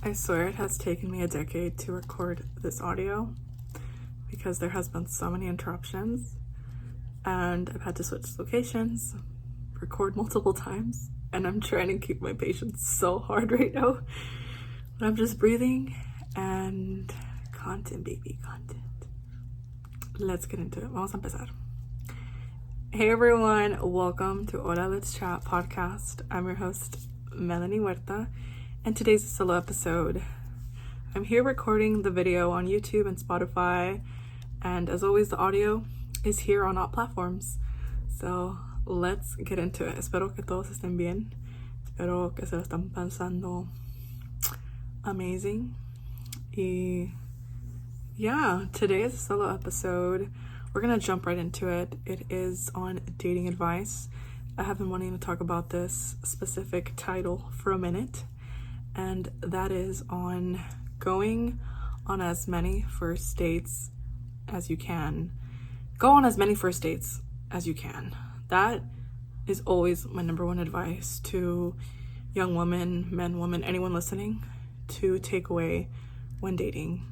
I swear it has taken me a decade to record this audio because there has been so many interruptions and I've had to switch locations, record multiple times, and I'm trying to keep my patience so hard right now. But I'm just breathing and content, baby, content. Let's get into it. Vamos a empezar. Hey everyone, welcome to Hola Let's Chat podcast. I'm your host, Melanie Huerta, and today's a solo episode. I'm here recording the video on YouTube and Spotify, and as always, the audio is here on all platforms. So let's get into it. Espero que todos estén bien. Espero que se lo están pasando amazing. Y yeah, today is a solo episode. We're gonna jump right into it. It is on dating advice. I have been wanting to talk about this specific title for a minute, and that is on going on as many first dates as you can. Go on as many first dates as you can. That is always my number one advice to young women, men, women, anyone listening, to take away when dating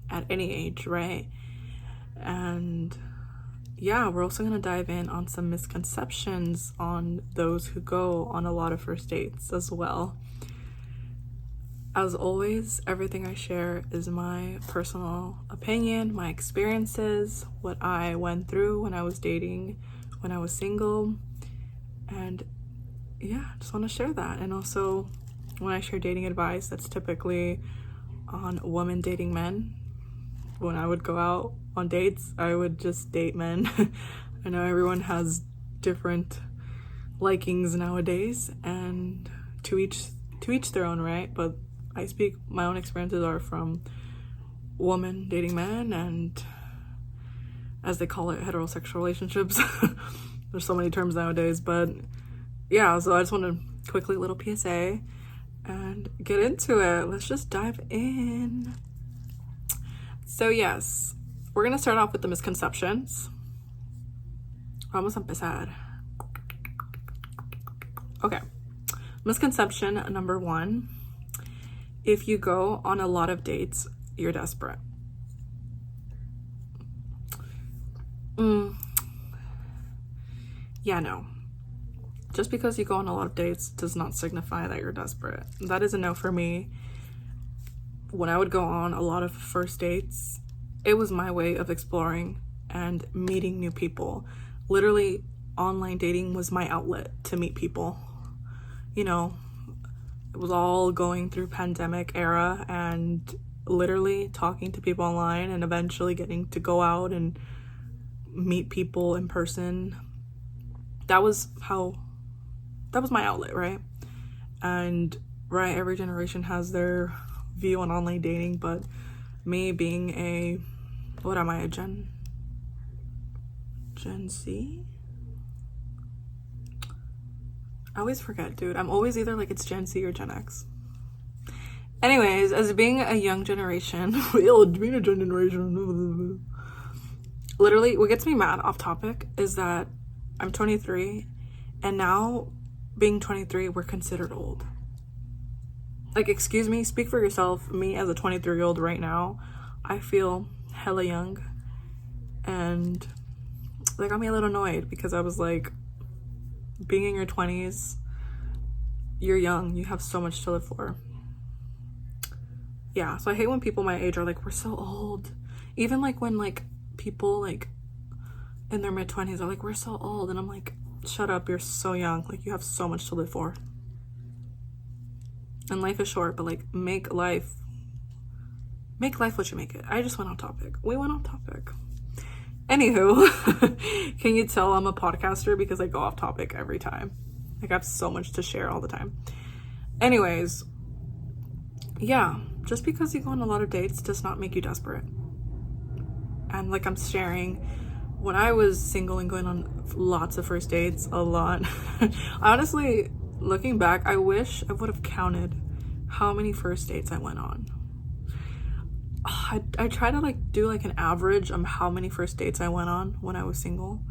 at any age, right? And yeah, we're also going to dive in on some misconceptions on those who go on a lot of first dates as well. As always, everything I share is my personal opinion, my experiences, what I went through when I was dating, when I was single, and yeah, just want to share that. And also, when I share dating advice, that's typically on women dating men. When I would go out on dates, I would just date men. I know everyone has different likings nowadays, and to each their own, right? But I speak, my own experiences are from women dating men, and as they call it, heterosexual relationships. There's so many terms nowadays, but yeah, so I just want to quickly little PSA and get into it. Let's just dive in. So yes, we're gonna start off with the misconceptions. Vamos a empezar. Okay, misconception number 1. If you go on a lot of dates, you're desperate. Yeah, no. Just because you go on a lot of dates does not signify that you're desperate. That is a no for me. When I would go on a lot of first dates, it was my way of exploring and meeting new people. Literally, online dating was my outlet to meet people. You know, it was all going through pandemic era, and literally talking to people online and eventually getting to go out and meet people in person. That was my outlet, right? And right, every generation has their view on online dating, but me being a Gen Z? I always forget, dude. I'm always either like it's Gen Z or Gen X. Anyways, as being a young generation, being a generation, literally what gets me mad off topic is that I'm 23, and now being 23, we're considered old. Like, excuse me, speak for yourself. Me as a 23-year-old right now, I feel hella young, and that got me a little annoyed because I was like, being in your 20s, you're young, you have so much to live for. Yeah, so I hate when people my age are like, we're so old. Even like when like people like in their mid-20s are like, we're so old, and I'm like, shut up, you're so young. Like, you have so much to live for. And life is short, but like, make life what you make it. I just went off topic. We went off topic. Anywho, can you tell I'm a podcaster because I go off topic every time? Like, I have so much to share all the time. Anyways, yeah, just because you go on a lot of dates does not make you desperate. And like I'm sharing, when I was single and going on lots of first dates, a lot, honestly, looking back, I wish I would have counted how many first dates I went on. I try to like do like an average of how many first dates I went on when I was single.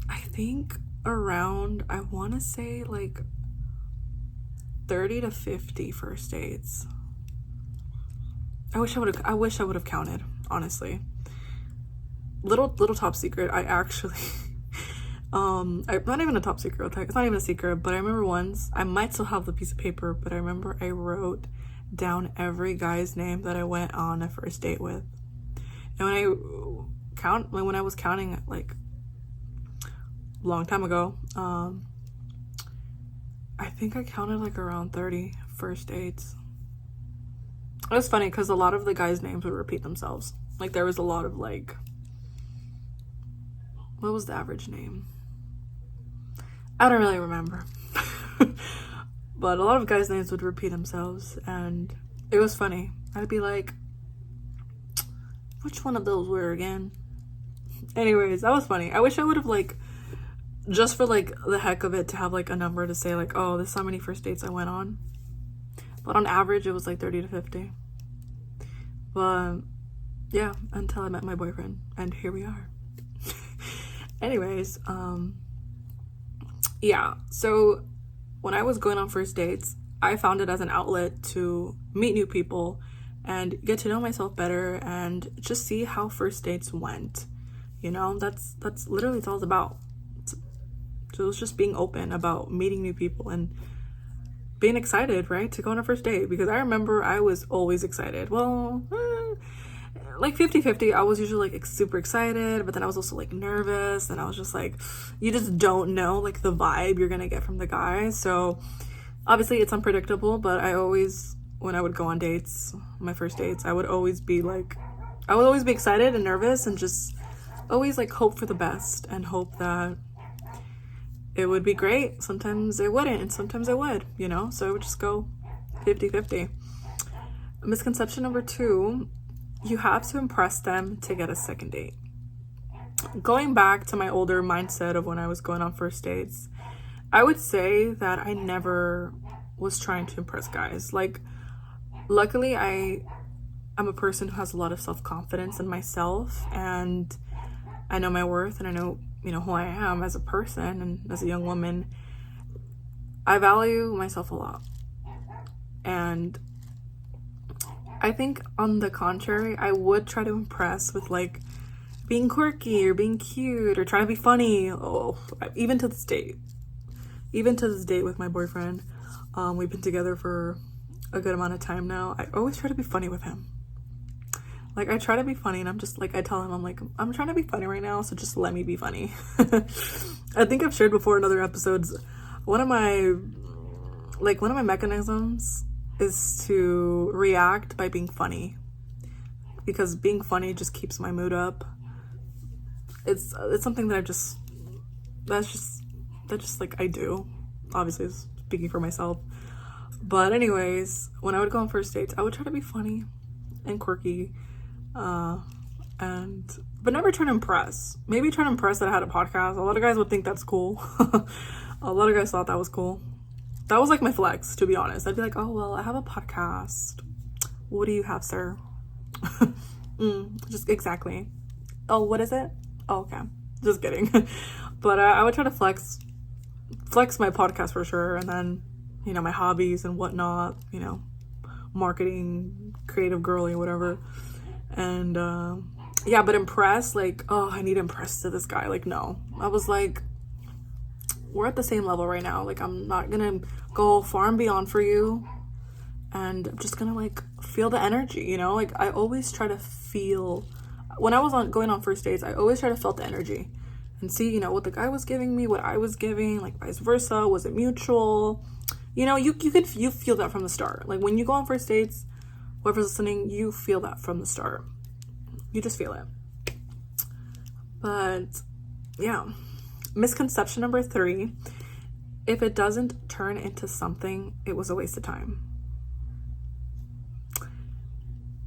I think around, I want to say like 30 to 50 first dates. I wish I would have counted, honestly. Little top secret, I actually not even a top secret, it's not even a secret, but I remember once, I might still have the piece of paper, but I remember I wrote down every guy's name that I went on a first date with. And when I was counting, like a long time ago, I think I counted like around 30 first dates. It was funny because a lot of the guys' names would repeat themselves. Like there was a lot of like, what was the average name? I don't really remember. But a lot of guys' names would repeat themselves, and it was funny. I'd be like, which one of those were again? Anyways, that was funny. I wish I would have, like, just for like the heck of it, to have like a number to say like, oh, this is how many first dates I went on. But on average, it was like 30 to 50. But yeah, until I met my boyfriend, and here we are. Anyways, yeah, so when I was going on first dates, I found it as an outlet to meet new people and get to know myself better and just see how first dates went. You know, that's literally it's all about. So it was just being open about meeting new people and being excited, right, to go on a first date. Because I remember I was always excited. Well, like 50-50. I was usually like super excited, but then I was also like nervous, and I was just like, you just don't know like the vibe you're gonna get from the guy. So obviously it's unpredictable, but I always, when I would go on dates, my first dates, I would always be excited and nervous, and just always like hope for the best and hope that it would be great. Sometimes it wouldn't, and sometimes it would, you know? So I would just go 50-50. Misconception number 2, you have to impress them to get a second date. Going back to my older mindset of when I was going on first dates, I would say that I never was trying to impress guys. Like, luckily, I'm a person who has a lot of self-confidence in myself, and I know my worth, and I know, you know, who I am as a person and as a young woman. I value myself a lot. And I think on the contrary, I would try to impress with like being quirky or being cute or trying to be funny. Oh, even to this date with my boyfriend, we've been together for a good amount of time now. I always try to be funny with him. Like, I try to be funny, and I'm just like, I tell him, I'm like, I'm trying to be funny right now, so just let me be funny. I think I've shared before in other episodes, one of my mechanisms is to react by being funny, because being funny just keeps my mood up. It's something that that's just like I do, obviously speaking for myself. But anyways, when I would go on first dates, I would try to be funny and quirky, but never try to impress. Maybe try to impress that I had a podcast. A lot of guys would think that's cool. A lot of guys thought that was cool. That was like my flex, to be honest. I'd be like, oh, well, I have a podcast. What do you have, sir? Just exactly. Oh, what is it? Oh, okay. Just kidding. But I would try to flex my podcast for sure. And then, you know, my hobbies and whatnot, you know, marketing, creative girly, whatever. And yeah, but impress, like, oh, I need to impress to this guy. Like, no. I was like, we're at the same level right now. Like, I'm not gonna go far and beyond for you, and I'm just gonna like feel the energy, you know? Like, I always try to feel, when I was going on first dates, I always try to feel the energy and see, you know, what the guy was giving me, what I was giving, like vice versa. Was it mutual? You know, you feel that from the start. Like, when you go on first dates, whoever's listening, you feel that from the start. You just feel it. But yeah. Misconception number 3, if it doesn't turn into something, it was a waste of time.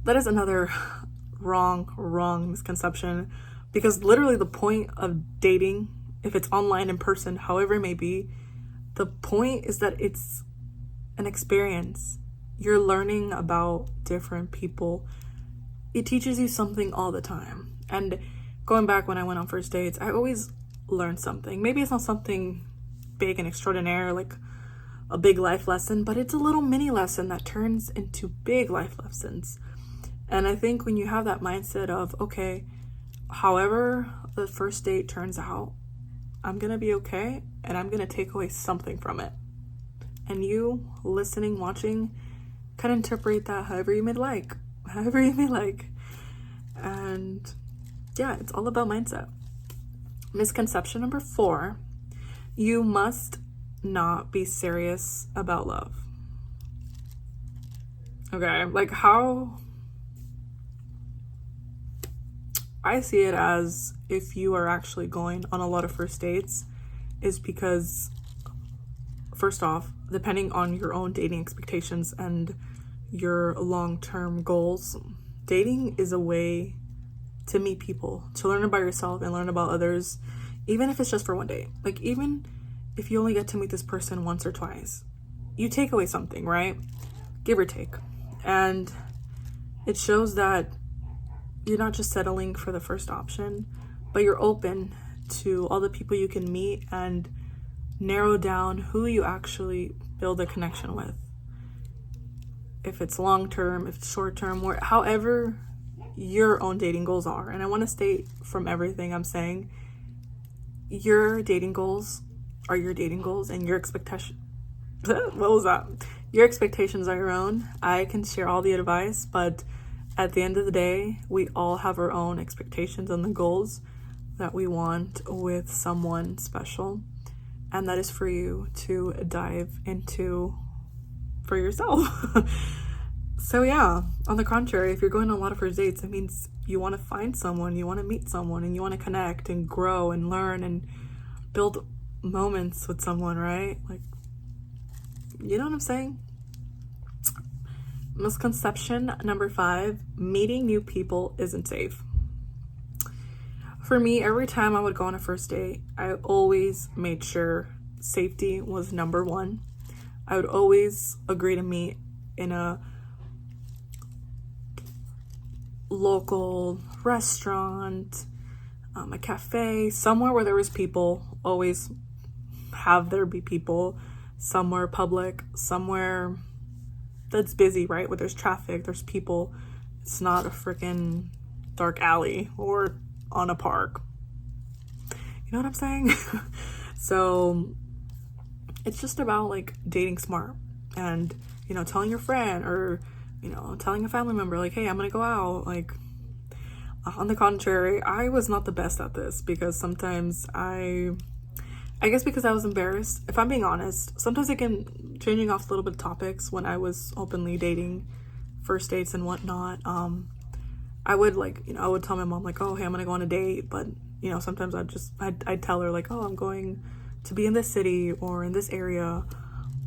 That is another wrong misconception, because literally the point of dating, if it's online, in person, however it may be, the point is that it's an experience. You're learning about different people. It teaches you something all the time. And going back when I went on first dates, I always learn something. Maybe it's not something big and extraordinary, like a big life lesson, but it's a little mini lesson that turns into big life lessons. And I think when you have that mindset of, okay, however the first date turns out, I'm going to be okay, and I'm going to take away something from it. And you, listening, watching, can interpret that however you may like. And yeah, it's all about mindset. Misconception number 4, you must not be serious about love. Okay, like how I see it as, if you are actually going on a lot of first dates, is because, first off, depending on your own dating expectations and your long-term goals, dating is a way to meet people, to learn about yourself and learn about others, even if it's just for one day. Like, even if you only get to meet this person once or twice, you take away something, right? Give or take. And it shows that you're not just settling for the first option, but you're open to all the people you can meet and narrow down who you actually build a connection with. If it's long-term, if it's short-term, or however your own dating goals are. And I want to state from everything I'm saying, your dating goals are your dating goals, and your expectations what was that? Your expectations are your own. I can share all the advice, but at the end of the day, we all have our own expectations and the goals that we want with someone special. And that is for you to dive into for yourself. So yeah, on the contrary, if you're going on a lot of first dates, it means you want to find someone, you want to meet someone, and you want to connect and grow and learn and build moments with someone, right? Like, you know what I'm saying? Misconception number 5, meeting new people isn't safe. For me, every time I would go on a first date, I always made sure safety was number 1. I would always agree to meet in a local restaurant, a cafe, somewhere where there was people. Always have there be people. Somewhere public, somewhere that's busy, right? Where there's traffic, there's people. It's not a freaking dark alley or on a park. You know what I'm saying? So it's just about like dating smart and, you know, telling your friend or, you know, telling a family member like, hey, I'm gonna go out. Like, on the contrary, I was not the best at this because sometimes I guess because I was embarrassed. If I'm being honest, sometimes changing off a little bit of topics when I was openly dating, first dates and whatnot, I would I would tell my mom like, oh, hey, I'm gonna go on a date, but you know, sometimes I'd tell her like, oh, I'm going to be in this city or in this area,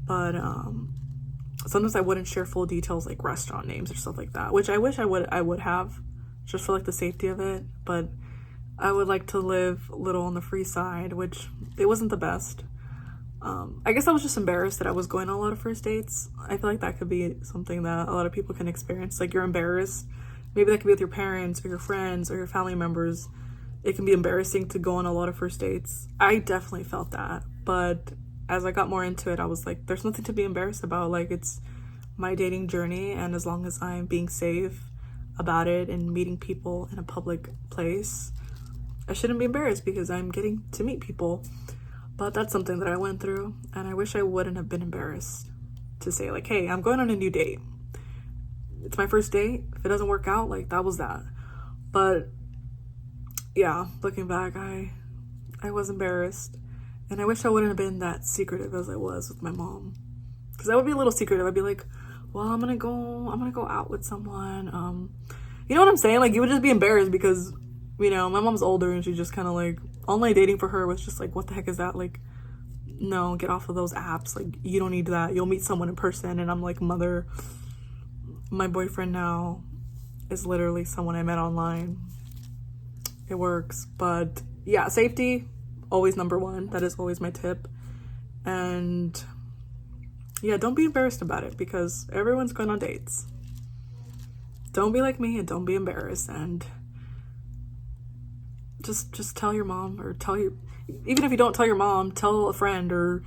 but sometimes I wouldn't share full details like restaurant names or stuff like that, which I wish I would have, just for like the safety of it. But I would like to live a little on the free side, which it wasn't the best. I guess I was just embarrassed that I was going on a lot of first dates. I feel like that could be something that a lot of people can experience. Like, you're embarrassed. Maybe that could be with your parents or your friends or your family members. It can be embarrassing to go on a lot of first dates. I definitely felt that. But as I got more into it, I was like, there's nothing to be embarrassed about. Like, it's my dating journey, and as long as I'm being safe about it and meeting people in a public place, I shouldn't be embarrassed because I'm getting to meet people. But that's something that I went through, and I wish I wouldn't have been embarrassed to say like, hey, I'm going on a new date. It's my first date. If it doesn't work out, like, that was that. But yeah, looking back, I was embarrassed, and I wish I wouldn't have been that secretive as I was with my mom, because I would be a little secretive. I'd be like, well, I'm gonna go out with someone. You know what I'm saying? Like, you would just be embarrassed because, you know, my mom's older and she just kind of like, online dating for her was just like, what the heck is that? Like, no, get off of those apps. Like, you don't need that. You'll meet someone in person. And I'm like, mother, my boyfriend now is literally someone I met online. It works. But yeah, safety, always number 1. That is always my tip. And yeah, don't be embarrassed about it because everyone's going on dates. Don't be like me and don't be embarrassed, and just tell your mom, or even if you don't tell your mom, tell a friend or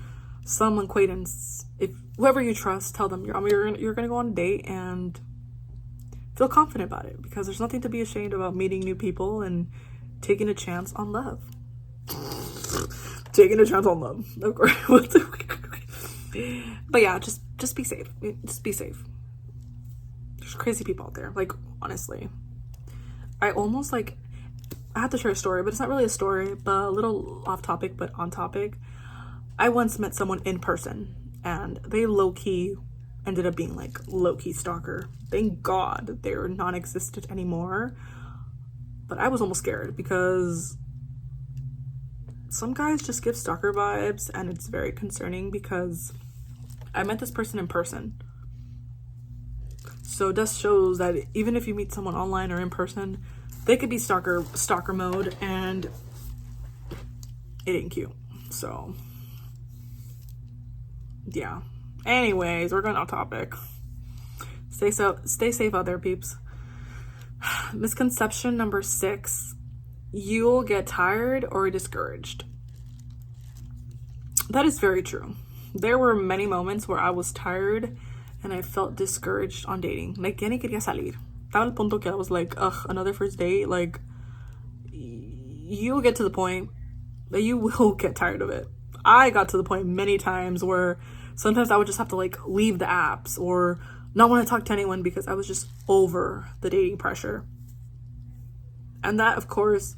some acquaintance, if whoever you trust, tell them you're gonna go on a date and feel confident about it, because there's nothing to be ashamed about meeting new people and taking a chance on love. Taking a chance on love. Of course. But yeah, just be safe. Just be safe. There's crazy people out there. Like, honestly. I almost like, I have to share a story, but it's not really a story, but a little off topic, but on topic. I once met someone in person, and they low-key ended up being like low-key stalker. Thank God they're non-existent anymore. But I was almost scared, because some guys just give stalker vibes, and it's very concerning, because I met this person in person. So this shows that even if you meet someone online or in person, they could be stalker mode, and it ain't cute. So yeah. Anyways, we're going off topic. Stay safe out there, peeps. Misconception number 6: you'll get tired or discouraged. That is very true. There were many moments where I was tired and I felt discouraged on dating. Like, ya ni quería salir. Estaba al punto que I was like, ugh, another first date. Like, you'll get to the point that you will get tired of it. I got to the point many times where sometimes I would just have to like leave the apps or not want to talk to anyone, because I was just over the dating pressure. And that, of course,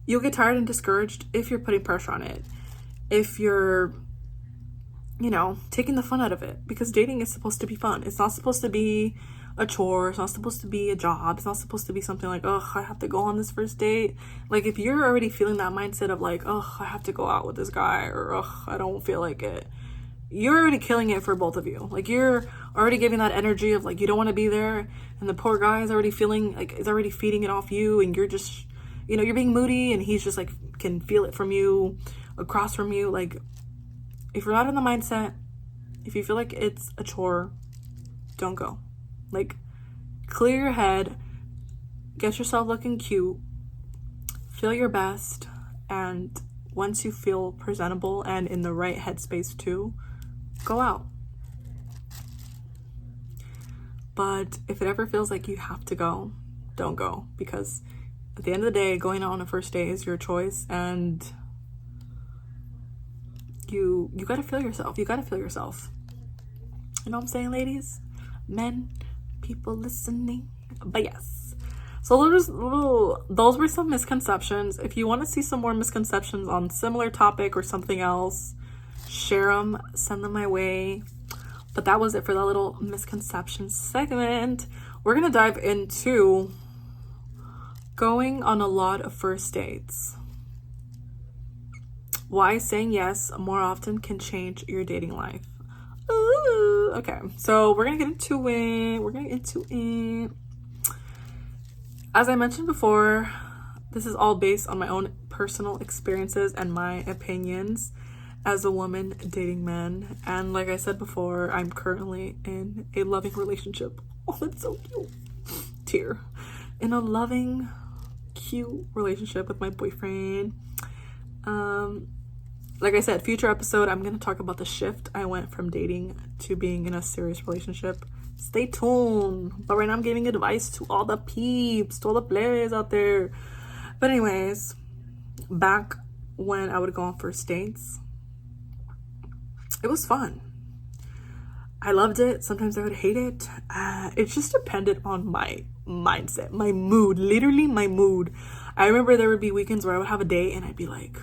you'll get tired and discouraged if you're putting pressure on it. If you're, taking the fun out of it, because dating is supposed to be fun. It's not supposed to be a chore. It's not supposed to be a job. It's not supposed to be something like, oh, I have to go on this first date. Like, if you're already feeling that mindset of like, oh, I have to go out with this guy, or oh, I don't feel like it, you're already killing it for both of you. Like, you're already giving that energy of like, you don't want to be there, and the poor guy is already feeling like, is already feeding it off you, and you're just, you're being moody, and he's just like, can feel it from you, across from you. Like, if you're not in the mindset, if you feel like it's a chore, don't go. Like, clear your head, get yourself looking cute, feel your best, and once you feel presentable and in the right headspace too, go out. But if it ever feels like you have to go, don't go, because at the end of the day, going out on a first date is your choice, and you gotta feel yourself. You gotta feel yourself. You know what I'm saying, ladies? Men, people listening. But yes. So those were some misconceptions. If you want to see some more misconceptions on similar topic or something else, share them, send them my way. But that was it for the little misconception segment. We're gonna dive into going on a lot of first dates. Why saying yes more often can change your dating life. Ooh, okay, so we're gonna get into it. As I mentioned before, this is all based on my own personal experiences and my opinions as a woman dating men. And like I said before, I'm currently in a loving relationship. Oh, that's so cute. Tear. In a loving, cute relationship with my boyfriend. Like I said, future episode, I'm going to talk about the shift I went from dating to being in a serious relationship. Stay tuned. But right now I'm giving advice to all the peeps, to all the plebes out there. But anyways, back when I would go on first dates, it was fun. I loved it. Sometimes I would hate it. It just depended on my mindset, my mood, literally my mood. I remember there would be weekends where I would have a date and I'd be like,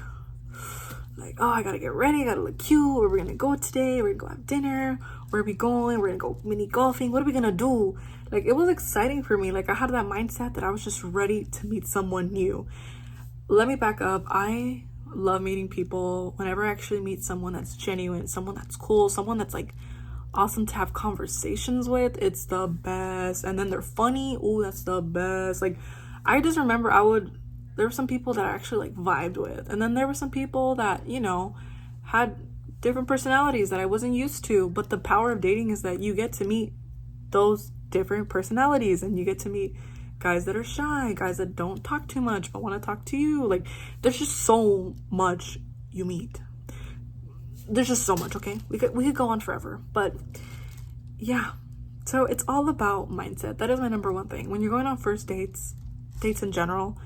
oh, I gotta get ready, I gotta look cute, where are we gonna go today, we're gonna go have dinner, where are we going, we're gonna go mini golfing, what are we gonna do? Like, it was exciting for me. Like, I had that mindset that I was just ready to meet someone new. Let me back up. I love meeting people. Whenever I actually meet someone that's genuine, someone that's cool, someone that's like awesome to have conversations with, it's the best. And then they're funny, oh, that's the best. Like, I just remember there were some people that I actually like vibed with, and then there were some people that, had different personalities that I wasn't used to. But the power of dating is that you get to meet those different personalities, and you get to meet guys that are shy, guys that don't talk too much but want to talk to you. Like, there's just so much you meet. there's just so much, okay? We could go on forever, but yeah. So it's all about mindset. That is my number one thing. When you're going on first dates in general,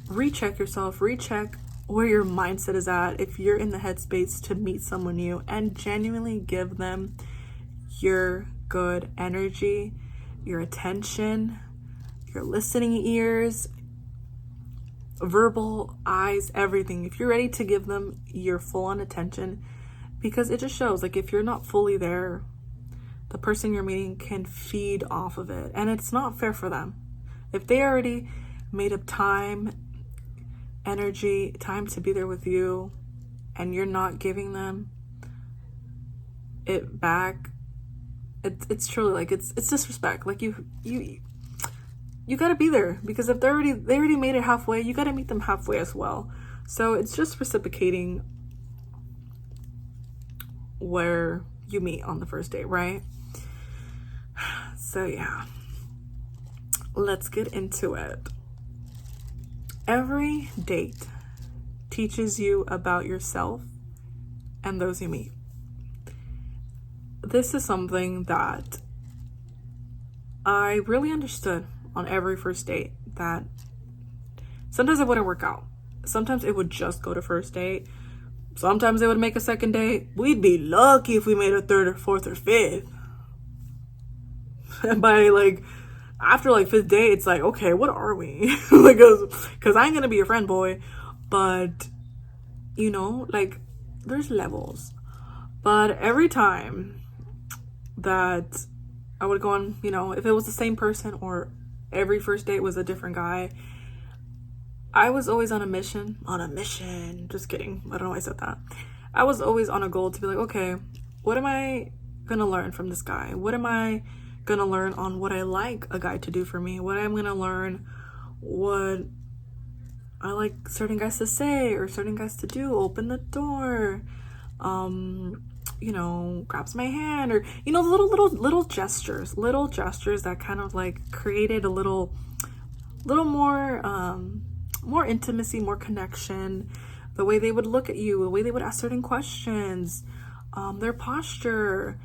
recheck yourself, recheck where your mindset is at if you're in the headspace to meet someone new, and genuinely give them your good energy, your attention, your listening ears, verbal, eyes, everything. If you're ready to give them your full-on attention, because it just shows, like, if you're not fully there, the person you're meeting can feed off of it, and it's not fair for them. If they already made up time, energy, time to be there with you, and you're not giving them it back, it's truly, like, it's disrespect. Like, you gotta be there, because if they already made it halfway, you gotta meet them halfway as well. So it's just reciprocating where you meet on the first date, right? So yeah, let's get into it. Every date teaches you about yourself and those you meet. This is something that I really understood on every first date, that sometimes it wouldn't work out. Sometimes it would just go to first date. Sometimes they would make a second date. We'd be lucky if we made a third or fourth or fifth. And by, like, after, like, fifth date, it's like, okay, what are we? Like, because I ain't gonna be your friend, boy. But, you know, like, there's levels. But every time that I would go on, you know, if it was the same person or every first date was a different guy, I was always on a mission. Just kidding. I don't know why I said that. I was always on a goal to be like, okay, what am I gonna learn from this guy? What am I gonna learn on what I like a guy to do for me? What I'm gonna learn, what I like certain guys to say or certain guys to do. Open the door, you know, grabs my hand, or, you know, little gestures that kind of, like, created a little more intimacy, more connection. The way they would look at you, the way they would ask certain questions, their posture,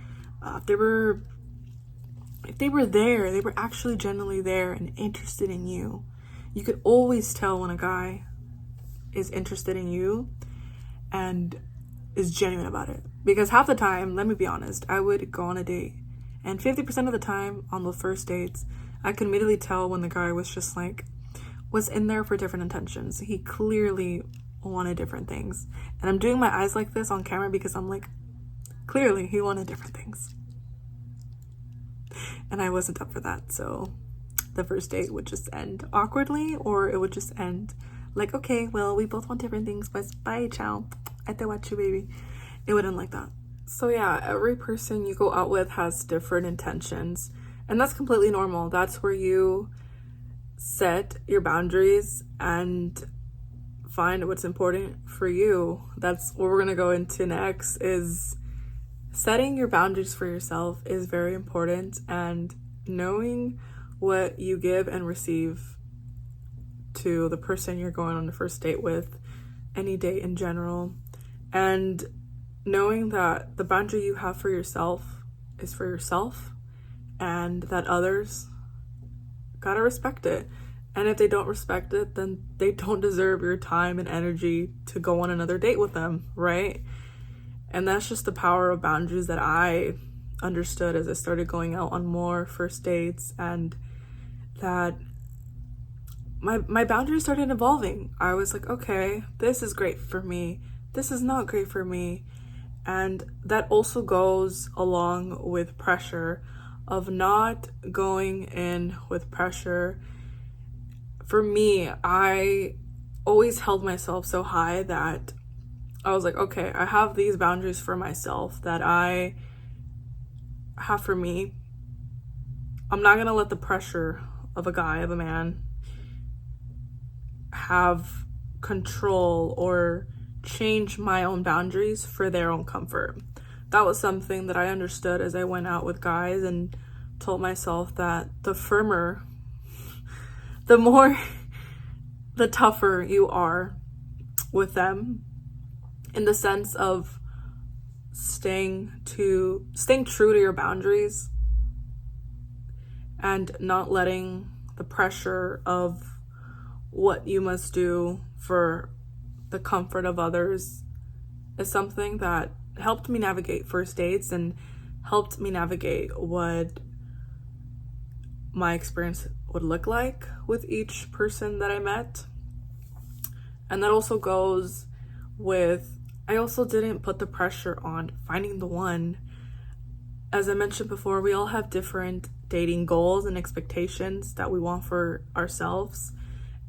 if they were there, they were actually genuinely there and interested in you. You could always tell when a guy is interested in you and is genuine about it. Because half the time, let me be honest, I would go on a date, and 50% of the time on the first dates, I could immediately tell when the guy was just, like, was in there for different intentions. He clearly wanted different things. And I'm doing my eyes like this on camera because I'm like, clearly he wanted different things. And I wasn't up for that. So the first date would just end awkwardly, or it would just end like, okay, well, we both want different things, but bye, ciao. I te watch you, baby. It would end like that. So yeah, every person you go out with has different intentions, and that's completely normal. That's where you set your boundaries and find what's important for you. That's what we're gonna go into next. Is setting your boundaries for yourself is very important, and knowing what you give and receive to the person you're going on the first date with, any date in general, and knowing that the boundary you have for yourself is for yourself, and that others gotta respect it. And if they don't respect it, then they don't deserve your time and energy to go on another date with them, right? And that's just the power of boundaries that I understood as I started going out on more first dates, and that my boundaries started evolving. I was like, okay, this is great for me. This is not great for me. And that also goes along with pressure of not going in with pressure. For me, I always held myself so high that I was like, okay, I have these boundaries for myself that I have for me. I'm not going to let the pressure of a guy, of a man, have control or change my own boundaries for their own comfort. That was something that I understood as I went out with guys, and told myself that the firmer, the tougher you are with them, in the sense of staying true to your boundaries and not letting the pressure of what you must do for the comfort of others is something that helped me navigate first dates and helped me navigate what my experience would look like with each person that I met. And that also goes with, I also didn't put the pressure on finding the one. As I mentioned before, we all have different dating goals and expectations that we want for ourselves.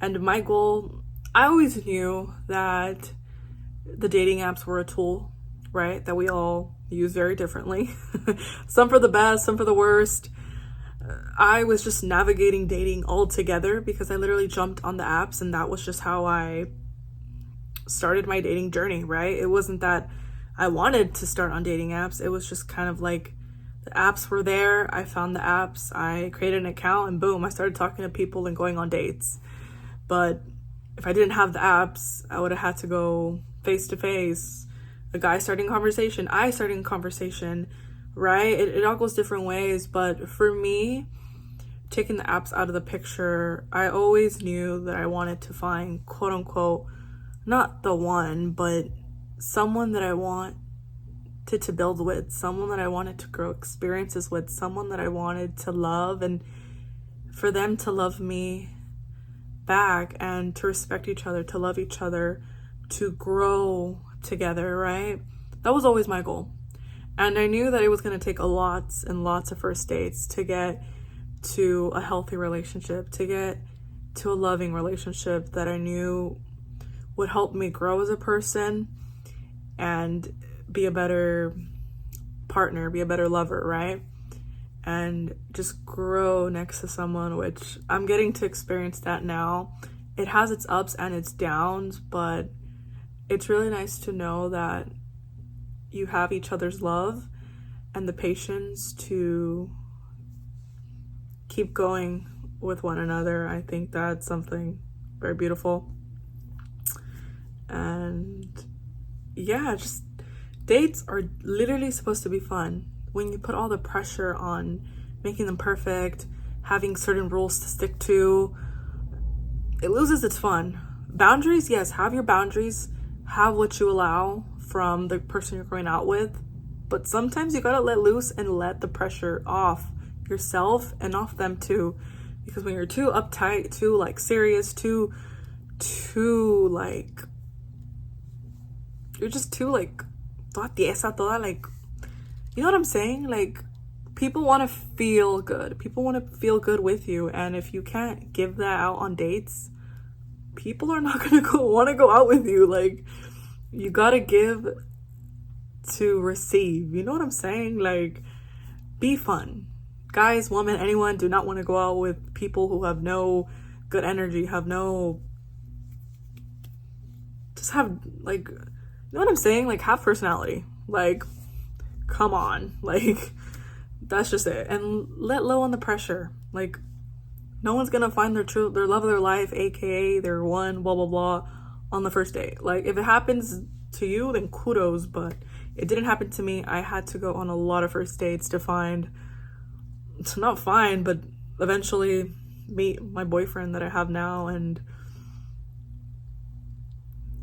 And my goal, I always knew that the dating apps were a tool, right? That we all use very differently. Some for the best, some for the worst. I was just navigating dating all together because I literally jumped on the apps and that was just how I started my dating journey, right? It wasn't that I wanted to start on dating apps. It was just kind of like the apps were there. I found the apps, I created an account, and boom, I started talking to people and going on dates. But if I didn't have the apps, I would have had to go face to face. A guy starting a conversation, I starting a conversation, right? It all goes different ways. But for me, taking the apps out of the picture, I always knew that I wanted to find, quote unquote, not the one, but someone that I wanted to build with, someone that I wanted to grow experiences with, someone that I wanted to love, and for them to love me back and to respect each other, to love each other, to grow together, right? That was always my goal. And I knew that it was going to take lots and lots of first dates to get to a healthy relationship, to get to a loving relationship that I knew would help me grow as a person and be a better partner, be a better lover, right? And just grow next to someone, which I'm getting to experience that now. It has its ups and its downs, but it's really nice to know that you have each other's love and the patience to keep going with one another. I think that's something very beautiful. And yeah, just dates are literally supposed to be fun. When you put all the pressure on making them perfect, having certain rules to stick to, it loses its fun. Boundaries, yes, have your boundaries, have what you allow from the person you're going out with, but sometimes you gotta let loose and let the pressure off yourself and off them too. Because when you're too uptight, too like serious, too like, you're just too like toda tiesa, toda like, you know what I'm saying? Like, people want to feel good. People want to feel good with you. And if you can't give that out on dates, people are not going to want to go out with you. Like, you got to give to receive. You know what I'm saying? Like, be fun. Guys, women, anyone, do not want to go out with people who have no good energy, just have, like, you know what I'm saying? Like, have personality. Like, come on. Like, that's just it. And let low on the pressure. Like, no one's gonna find their love of their life, aka their one, blah blah blah, on the first date. Like, if it happens to you, then kudos, but it didn't happen to me. I had to go on a lot of first dates to not find, but eventually meet my boyfriend that I have now. And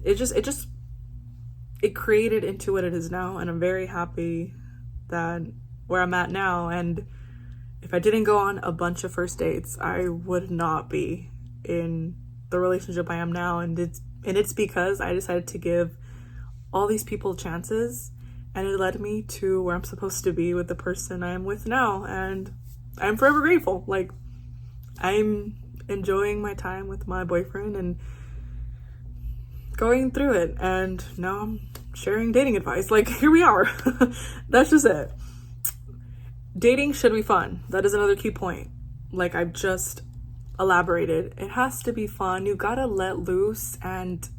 it created into what it is now, and I'm very happy that where I'm at now. And if I didn't go on a bunch of first dates, I would not be in the relationship I am now. And it's because I decided to give all these people chances, and it led me to where I'm supposed to be with the person I am with now. And I'm forever grateful. Like, I'm enjoying my time with my boyfriend and going through it, and now I'm sharing dating advice. Like, here we are. That's just it. Dating should be fun. That is another key point. Like I've just elaborated. It has to be fun. You gotta let loose and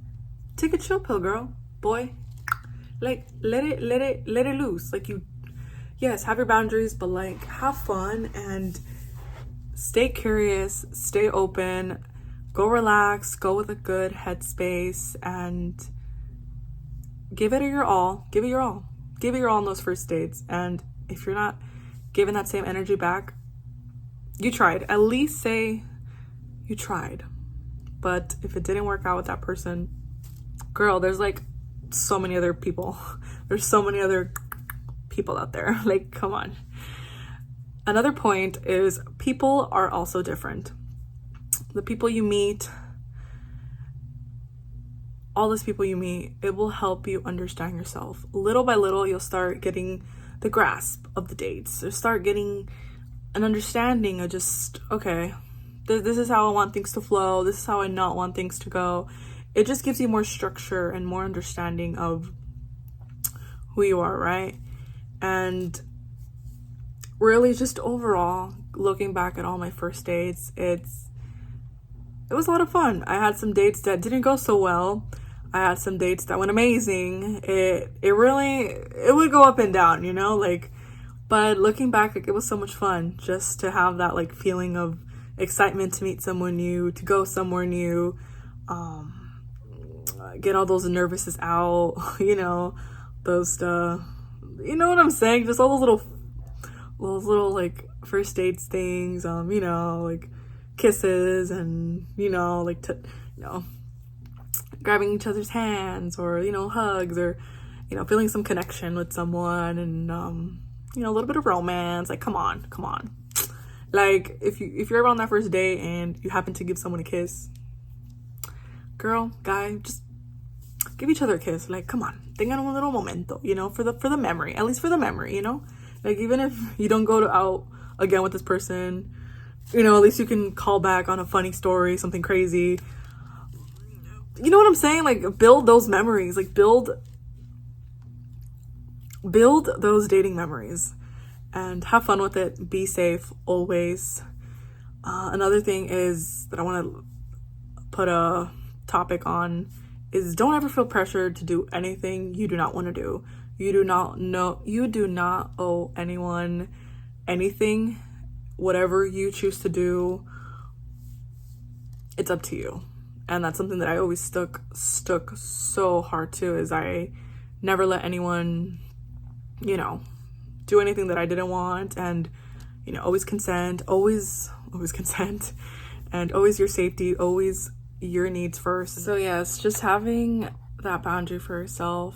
take a chill pill, girl, boy. Like, let it loose. Like, yes, have your boundaries, but like, have fun and stay curious, stay open, go relax, go with a good headspace, and give it your all. Give it your all. give it your all on those first dates. And if you're not giving that same energy back, you tried. At least say you tried. But if it didn't work out with that person, girl, there's like so many other people. There's so many other people out there. Like, come on. Another point is people are also different. The people you meet, all those people you meet, it will help you understand yourself. Little by little, you'll start getting the grasp of the dates. You'll start getting an understanding of just, okay, this is how I want things to flow. This is how I not want things to go. It just gives you more structure and more understanding of who you are, right? And really just overall, looking back at all my first dates, it was a lot of fun. I had some dates that didn't go so well. I had some dates that went amazing. It would go up and down, you know, like, but looking back, like, it was so much fun just to have that like feeling of excitement to meet someone new, to go somewhere new, get all those nervousness out, you know, those you know what I'm saying? Just all those little like first dates things, you know, like kisses and, you know, like grabbing each other's hands, or, you know, hugs, or, you know, feeling some connection with someone, and you know, a little bit of romance. Like, come on. Like, if you're ever on that first date and you happen to give someone a kiss, girl, guy, just give each other a kiss. Like, come on, tengan un little momento, you know, for the memory, at least for the memory, you know. Like, even if you don't go out again with this person, you know, at least you can call back on a funny story, something crazy. You know what I'm saying? Like, build those memories. Like, build those dating memories and have fun with it. Be safe always. Another thing is that I want to put a topic on is don't ever feel pressured to do anything you do not want to do. You do not owe anyone anything. Whatever you choose to do, it's up to you. And that's something that I always stuck so hard to, is I never let anyone, you know, do anything that I didn't want. And, you know, always consent, always consent, and always your safety, always your needs first. So yes, just having that boundary for yourself,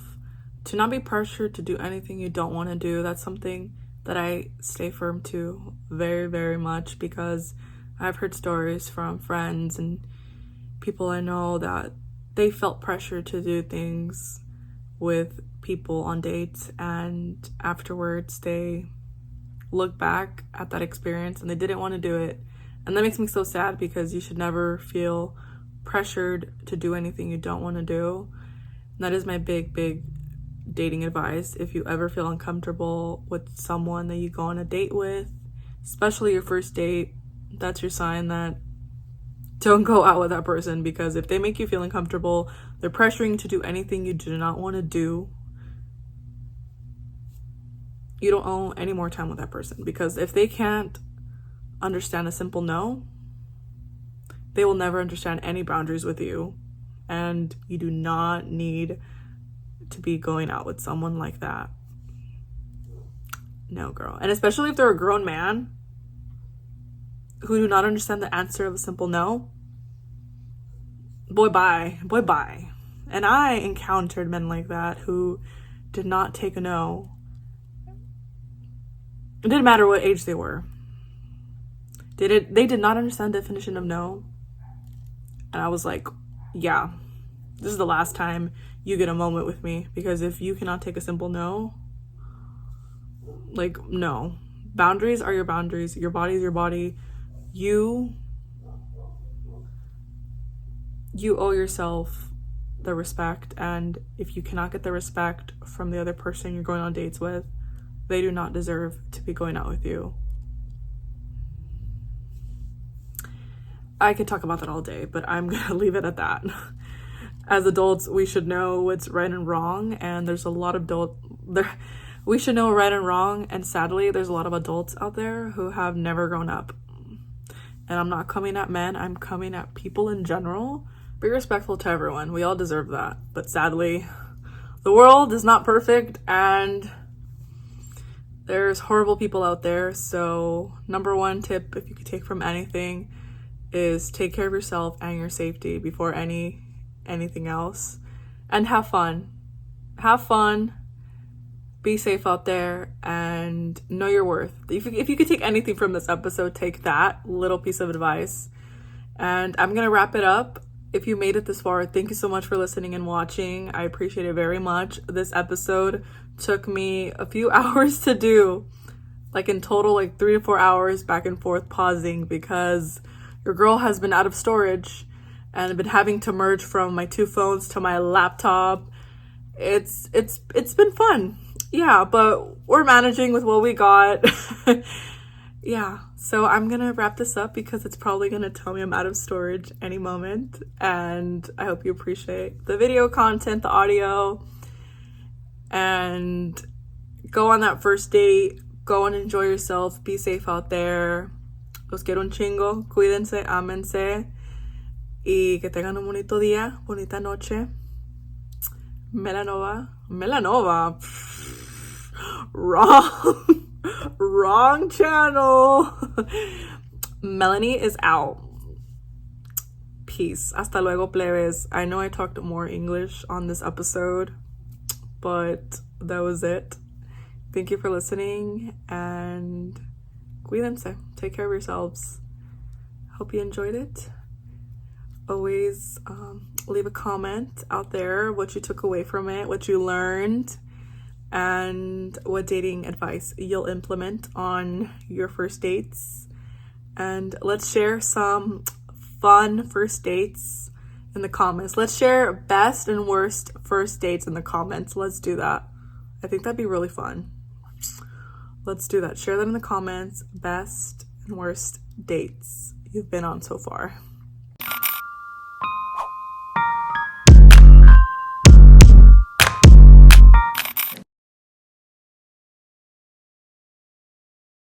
to not be pressured to do anything you don't want to do. That's something that I stay firm to very, very much, because I've heard stories from friends and people I know that they felt pressure to do things with people on dates, and afterwards they look back at that experience and they didn't want to do it. And that makes me so sad, because you should never feel pressured to do anything you don't want to do. And that is my big dating advice. If you ever feel uncomfortable with someone that you go on a date with, especially your first date, that's your sign that don't go out with that person. Because if they make you feel uncomfortable, they're pressuring you to do anything you do not want to do, you don't owe any more time with that person. Because if they can't understand a simple no, they will never understand any boundaries with you. And you do not need to be going out with someone like that. No, girl. And especially if they're a grown man who do not understand the answer of a simple no, boy bye. And I encountered men like that who did not take a no. It didn't matter what age they were. They did not understand the definition of no. And I was like, yeah, this is the last time you get a moment with me. Because if you cannot take a simple no, like, no. Boundaries are your boundaries. Your body is your body. You owe yourself the respect. And if you cannot get the respect from the other person you're going on dates with, they do not deserve to be going out with you. I could talk about that all day, but I'm gonna leave it at that. As adults, we should know what's right and wrong, and there's a lot of we should know right and wrong, and sadly, there's a lot of adults out there who have never grown up. And I'm not coming at men, I'm coming at people in general. Be respectful to everyone. We all deserve that. But sadly, the world is not perfect and there's horrible people out there. So number one tip, if you could take from anything, is take care of yourself and your safety before anything else. And have fun. Have fun. Be safe out there and know your worth. If you could take anything from this episode, take that little piece of advice. And I'm going to wrap it up. If you made it this far, thank you so much for listening and watching. I appreciate it very much. This episode took me a few hours to do. Like in total, like 3 to 4 hours back and forth pausing because your girl has been out of storage and I've been having to merge from my 2 phones to my laptop. It's been fun. Yeah, but we're managing with what we got. Yeah, so I'm gonna wrap this up because it's probably gonna tell me I'm out of storage any moment. And I hope you appreciate the video content, the audio, and go on that first date. Go and enjoy yourself. Be safe out there. Los quiero un chingo. Cuídense, ámense. Y que tengan un bonito día, bonita noche. Melanova. Wrong channel. Melanie is out. Peace. Hasta luego, plebes. I know I talked more English on this episode, but that was it. Thank you for listening and cuídense. Take care of yourselves. Hope you enjoyed it. Always leave a comment out there what you took away from it, what you learned, and what dating advice you'll implement on your first dates. And let's share some fun first dates in the comments. Let's share best and worst first dates in the comments. Let's do that. I think that'd be really fun. Let's do that. Share that in the comments. Best and worst dates you've been on so far.